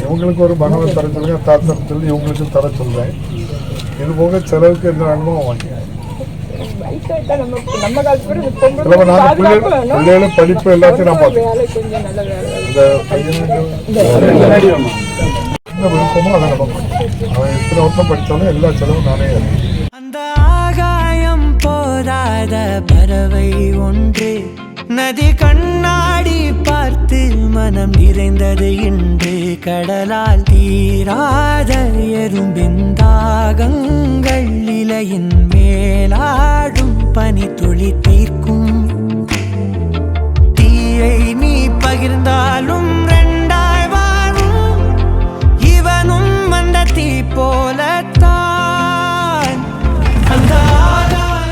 இவங்களுக்கு ஒரு பணம் தர சொல்லுங்க, தர சொல்லி இவங்களுக்கு தர சொல்றேன். இது போக செலவுக்கு எந்த அனுபவம் வாங்கி பிள்ளைகளும் படிப்பு எல்லாத்தையும் நான் பார்த்தேன். இந்த பையனுக்கு என்ன விருப்பமோ அதை நம்ம அவன் எத்தனை வருஷம் படித்தாலும் எல்லா செலவும் நானே அந்த ஆகாயம் போதாத பறவை ஒன்று நதி கண்ணாடி பார்த்து மனம் நிறைந்தது இன்று கடலால் தீராத எறும்பின் தாகங்கள் இலையின் மேலாடும் பனி துளி தீர்க்கும் தீயை நீ பகிர்ந்தாலும் ரெண்டாய் வாழும் இவனும் அந்த தீ போலத்தான் அந்த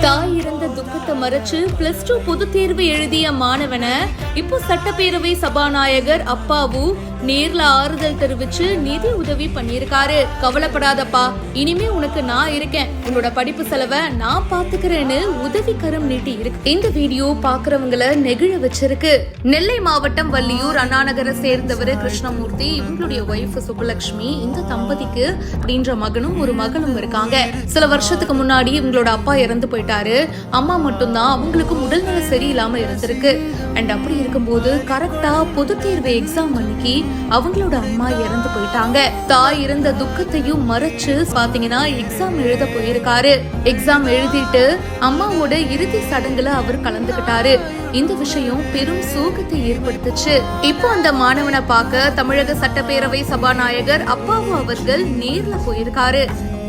தாய் இறந்த துக்கத்தை மறைச்சு +2 பொது தேர்வு எழுதிய மாணவனை இப்போ சட்டப்பேரவை சபாநாயகர் அப்பாவு நேர்ல ஆறுதல் தெரிவிச்சு நிதி உதவி பண்ணிருக்காரு. கவலைப்படாதப்பா, இனிமே உனக்கு நான் இருக்கேன், உன்னோட படிப்பு செலவை நான் பாத்துக்கிறேன்னு உதவி கரம் நீட்டி இருக்கு. இந்த வீடியோ பாக்குறவங்கள நெகிழ வச்சிருக்கு. நெல்லை மாவட்டம் வள்ளியூர் அண்ணாநகரை சேர்ந்தவர் கிருஷ்ணமூர்த்தி, இவங்களுடைய ஒய்ஃப் சுப்புலட்சுமி. இந்த தம்பதிக்கு அப்படின்ற மகனும் ஒரு மகளும் இருக்காங்க. சில வருஷத்துக்கு முன்னாடி இவங்களோட அப்பா இறந்து போயிட்டாரு. அம்மா மட்டும்தான் அவங்களுக்கு உடல்நல சரியில்லாம இருந்திருக்கு. அண்ட் அப்படி இருக்கும்போது கரெக்டா பொது தேர்வு எக்ஸாம் அன்னைக்கு அவங்களோட அம்மா இறந்து போயிட்டாங்க. தாய் இருந்த துக்கத்தையும் மறைச்சு பாத்தீங்கன்னா எக்ஸாம் எழுத போயிருக்காரு. எக்ஸாம் எழுதிட்டு அம்மாவோட இறுதி சடங்குல அவர் கலந்துகிட்டாரு. இந்த விஷயம் பெரும் சோகத்தை ஏற்படுத்துச்சு. இப்போ அந்த மாணவனை பார்க்க தமிழக சட்டப்பேரவை சபாநாயகர் அப்பாவு அவர்கள் நேர்ல போயிருக்காரு.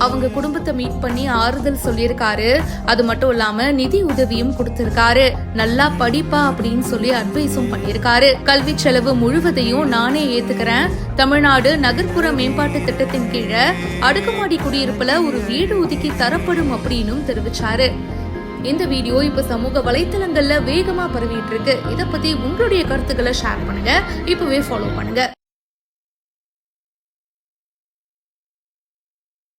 அவங்க குடும்பத்தை மீட் பண்ணி ஆறுதல் சொல்லியிருக்காரு. அது மட்டும் இல்லாம நிதி உதவியும் கொடுத்திருக்காரு. நல்லா படிப்பா அப்படின்னு சொல்லி அட்வைஸும் பண்ணியிருக்காரு. கல்வி செலவு முழுவதையும் நானே ஏத்துக்கிறேன். தமிழ்நாடு நகர்ப்புற மேம்பாட்டு திட்டத்தின் கீழே அடுக்குமாடி குடியிருப்புல ஒரு வீடு ஒதுக்கி தரப்படும் அப்படின்னு தெரிவிச்சாரு. இந்த வீடியோ இப்ப சமூக வலைத்தளங்கள்ல வேகமா பரவிட்டு இருக்கு. இத பத்தி உங்களுடைய கருத்துக்களை ஷேர் பண்ணுங்க. இப்பவே ஃபாலோ பண்ணுங்க.